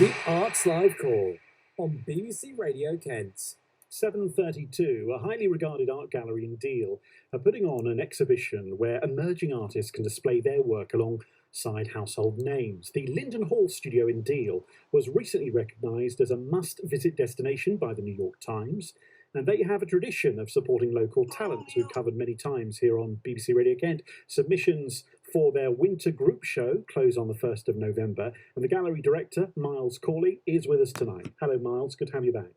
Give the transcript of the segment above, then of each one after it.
The Arts Live Call on BBC Radio Kent. 7:32, a highly regarded art gallery in Deal are putting on an exhibition where emerging artists can display their work alongside household names. The Linden Hall studio in Deal was recently recognised as a must-visit destination by the New York Times, and they have a tradition of supporting local talent, as we've covered many times here on BBC Radio Kent. Submissions for their winter group show close on the 1st of November, and the gallery director, Myles Corley, is with us tonight. Hello, Myles. Good to have you back.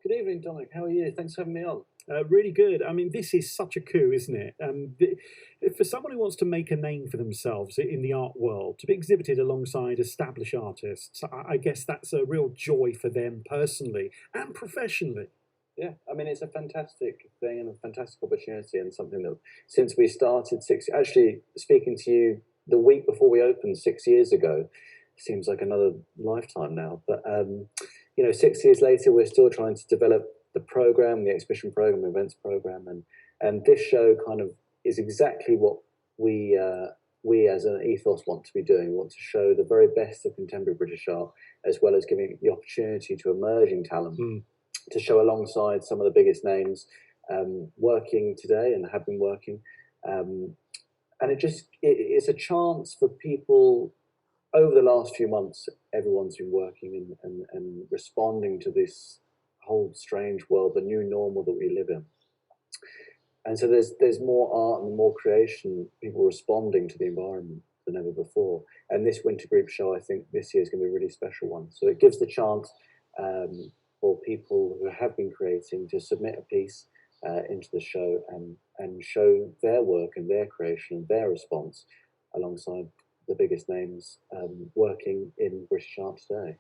Good evening, Dominic. How are you? Thanks for having me on. Really good. I mean, this is such a coup, isn't it? For someone who wants to make a name for themselves in the art world, to be exhibited alongside established artists, I guess that's a real joy for them personally and professionally. Yeah, I mean, it's a fantastic thing and a fantastic opportunity, and something that since we started actually speaking to you the week before we opened 6 years ago, seems like another lifetime now. But, 6 years later, we're still trying to develop the program, the exhibition program, events program. And this show kind of is exactly what we as an ethos want to be doing. We want to show the very best of contemporary British art, as well as giving the opportunity to emerging talent to show alongside some of the biggest names working today and have been working. And it's a chance for people. Over the last few months, everyone's been working and responding to this whole strange world, the new normal that we live in. And so there's more art and more creation, people responding to the environment than ever before. And this winter group show, I think this year is going to be a really special one. So it gives the chance for people who have been creating to submit a piece into the show and show their work and their creation and their response alongside the biggest names working in British art today.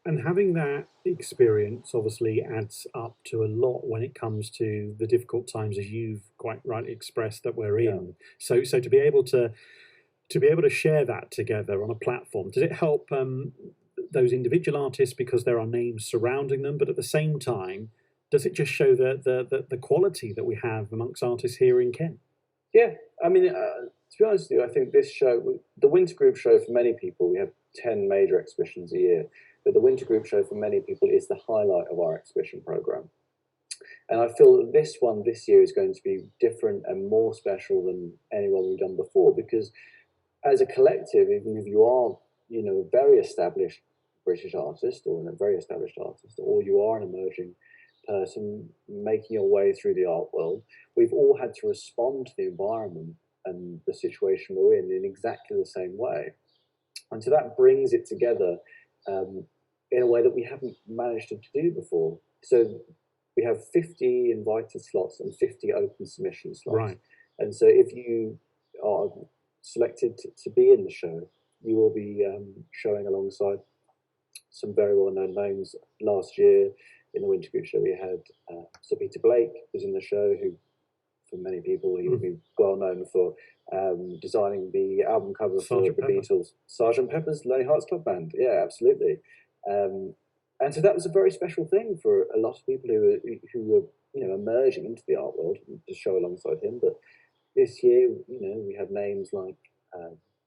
And having that experience obviously adds up to a lot when it comes to the difficult times, as you've quite rightly expressed, that we're in. So to be able to share that together on a platform, does it help those individual artists because there are names surrounding them, but at the same time, does it just show the quality that we have amongst artists here in Kent? Yeah, I mean, to be honest with you, I think this show, the Winter Group Show, for many people, we have 10 major exhibitions a year, but the Winter Group Show for many people is the highlight of our exhibition programme. And I feel that this one this year is going to be different and more special than any one we've done before, because as a collective, even if you are, a very established British artist or a very established artist, or you are an emerging person making your way through the art world, we've all had to respond to the environment and the situation we're in exactly the same way. And so that brings it together in a way that we haven't managed to do before. So we have 50 invited slots and 50 open submission slots. Right. And so if you are selected to be in the show, you will be showing alongside some very well-known names. Last year in the Winter Group Show, we had Sir Peter Blake was in the show, who, for many people, he would be well known for designing the album cover for the Beatles, Sgt. Pepper's Lonely Hearts Club Band. Yeah, absolutely. And so that was a very special thing for a lot of people who were emerging into the art world to show alongside him. But this year, we had names like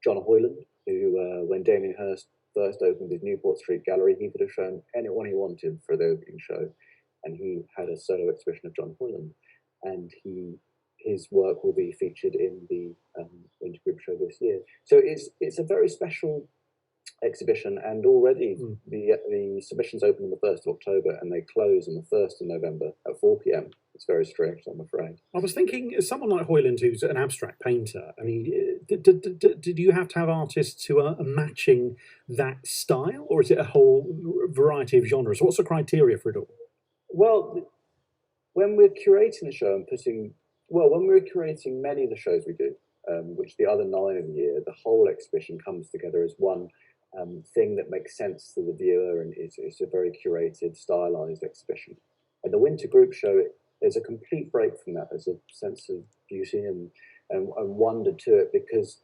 John Hoyland, who when Damien Hirst first opened his Newport Street gallery, he could have shown anyone he wanted for the opening show, and he had a solo exhibition of John Hoyland, and his work will be featured in the Winter Group Show this year. So it's a very special exhibition, and already the submissions open on the 1st of October and they close on the 1st of November at 4 p.m. It's very strict, I'm afraid. I was thinking, someone like Hoyland, who's an abstract painter, I mean, did you have to have artists who are matching that style, or is it a whole variety of genres? What's the criteria for it all? Well, when we're curating the show and when we're curating many of the shows we do, which the other 9 of the year, the whole exhibition comes together as one thing that makes sense to the viewer, and it's a very curated, stylized exhibition. And the Winter Group Show, there's a complete break from that. There's a sense of beauty and wonder to it, because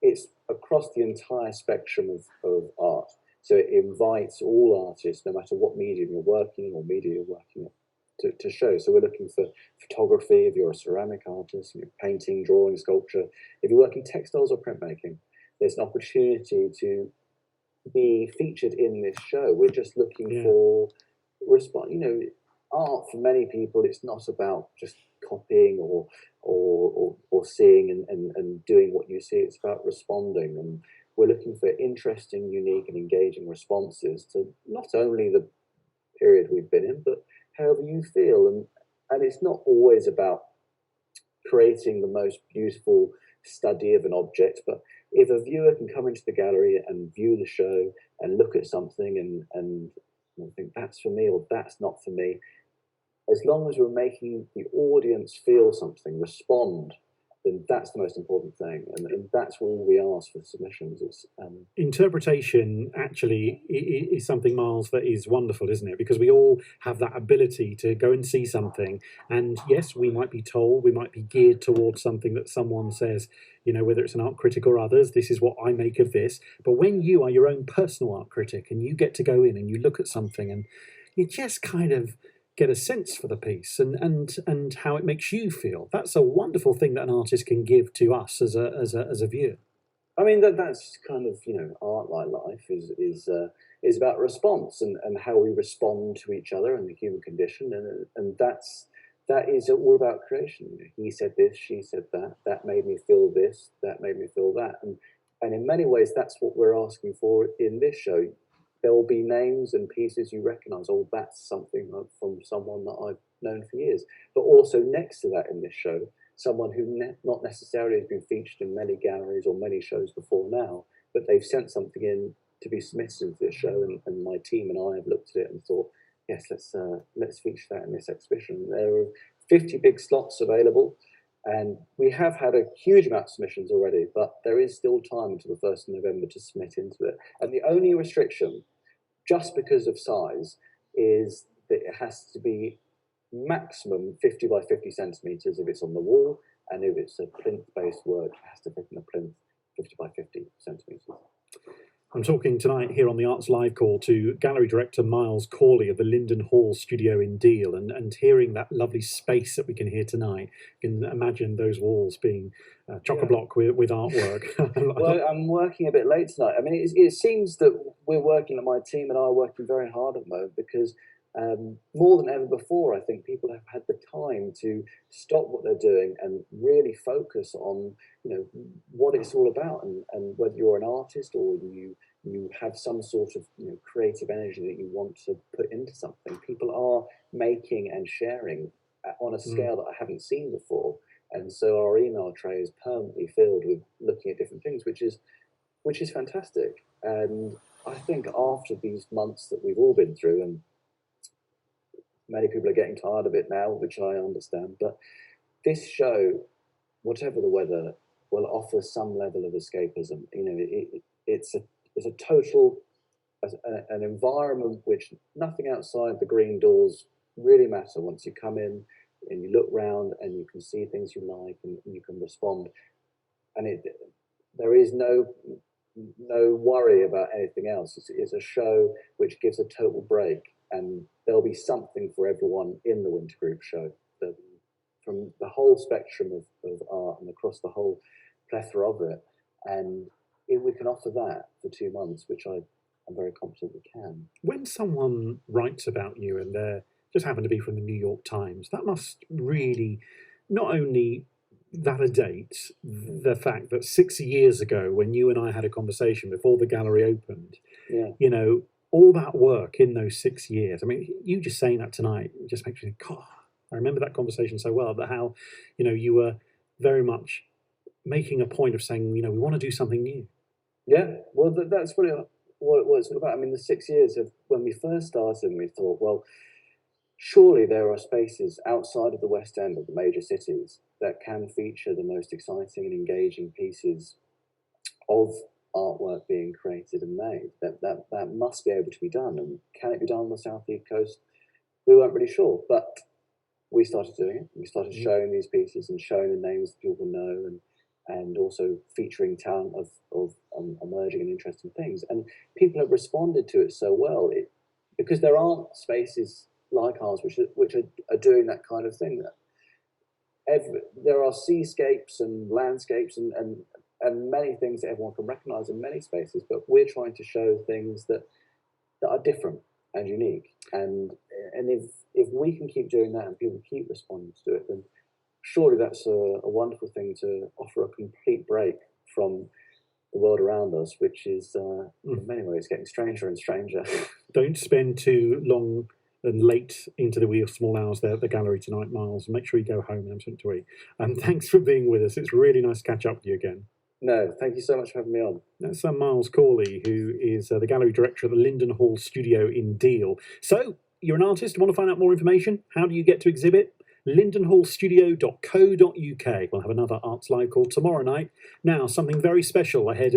it's across the entire spectrum of art. So it invites all artists, no matter what medium you're working or media you're working in, to show. So we're looking for photography, if you're a ceramic artist, you're painting, drawing, sculpture. If you're working textiles or printmaking, there's an opportunity to be featured in this show. We're just looking Yeah. for response. Art for many people, it's not about just copying or seeing and doing what you see. It's about responding, and we're looking for interesting, unique, and engaging responses to not only the period we've been in, but however you feel. And it's not always about creating the most beautiful study of an object, but if a viewer can come into the gallery and view the show and look at something and think that's for me or that's not for me, as long as we're making the audience feel something, respond, then that's the most important thing. And that's all we ask for submissions. It's interpretation actually is something, Myles, that is wonderful, isn't it? Because we all have that ability to go and see something, and yes, we might be told, we might be geared towards something that someone says, whether it's an art critic or others, this is what I make of this. But when you are your own personal art critic and you get to go in and you look at something and you just kind of get a sense for the piece and how it makes you feel, that's a wonderful thing that an artist can give to us as a viewer. I mean, that's kind of, art like life is about response and how we respond to each other and the human condition, and that is all about creation. He said this, she said that. That made me feel this. That made me feel that. And in many ways, that's what we're asking for in this show. There will be names and pieces you recognise. Oh, that's something from someone that I've known for years. But also next to that in this show, someone who not necessarily has been featured in many galleries or many shows before now, but they've sent something in to be submitted into this show, and my team and I have looked at it and thought, yes, let's feature that in this exhibition. There are 50 big slots available, and we have had a huge amount of submissions already, but there is still time until the 1st of November to submit into it. And the only restriction, just because of size, is that it has to be maximum 50 by 50 centimetres if it's on the wall, and if it's a plinth-based work, it has to fit in a plinth 50 by 50 centimetres. I'm talking tonight here on the Arts Live Call to gallery director Myles Corley of the Linden Hall studio in Deal, and hearing that lovely space that we can hear tonight, you can imagine those walls being chock-a-block with artwork. Well, I'm working a bit late tonight. I mean, it seems that my team and I are working very hard at the moment, because more than ever before, I think people have had the time to stop what they're doing and really focus on, what it's all about, and whether you're an artist or you have some sort of creative energy that you want to put into something. People are making and sharing on a scale that I haven't seen before, and so our email tray is permanently filled with looking at different things, which is fantastic. And I think after these months that we've all been through, and many people are getting tired of it now, which I understand, but this show, whatever the weather, will offer some level of escapism. It's a total, an environment which nothing outside the green doors really matter. Once you come in and you look round and you can see things you like and you can respond, and there is no worry about anything else. It's a show which gives a total break, and there'll be something for everyone in the Winter Group show. From the whole spectrum of art and across the whole plethora of it. And if we can offer that for 2 months, which I'm very confident we can. When someone writes about you and they just happen to be from the New York Times, that must really not only validate the fact that 6 years ago, when you and I had a conversation before the gallery opened, all that work in those 6 years. I mean, you just saying that tonight just makes me think, God, I remember that conversation so well, about how, you were very much making a point of saying, we want to do something new. Yeah, well, that's what it's all about. I mean, the 6 years of when we first started, we thought, well, surely there are spaces outside of the West End of the major cities that can feature the most exciting and engaging pieces of artwork being created and made. That must be able to be done. And can it be done on the South East Coast? We weren't really sure, but we started doing it. We started showing these pieces and showing the names that people know, and also featuring talent of emerging and interesting things. And people have responded to it so well, because there aren't spaces like ours which are doing that kind of thing. There are seascapes and landscapes and and many things that everyone can recognise in many spaces, but we're trying to show things that are different and unique. And if we can keep doing that and people keep responding to it, then surely that's a wonderful thing to offer a complete break from the world around us, which is in many ways getting stranger and stranger. Don't spend too long and late into the wee small hours there at the gallery tonight, Myles. Make sure you go home and have something to eat. And thanks for being with us. It's really nice to catch up with you again. No, thank you so much for having me on. That's Myles Corley, who is the gallery director at the Linden Hall Studio in Deal. So, you're an artist, want to find out more information? How do you get to exhibit? lindenhallstudio.co.uk. We'll have another Arts Live call tomorrow night. Now, something very special ahead of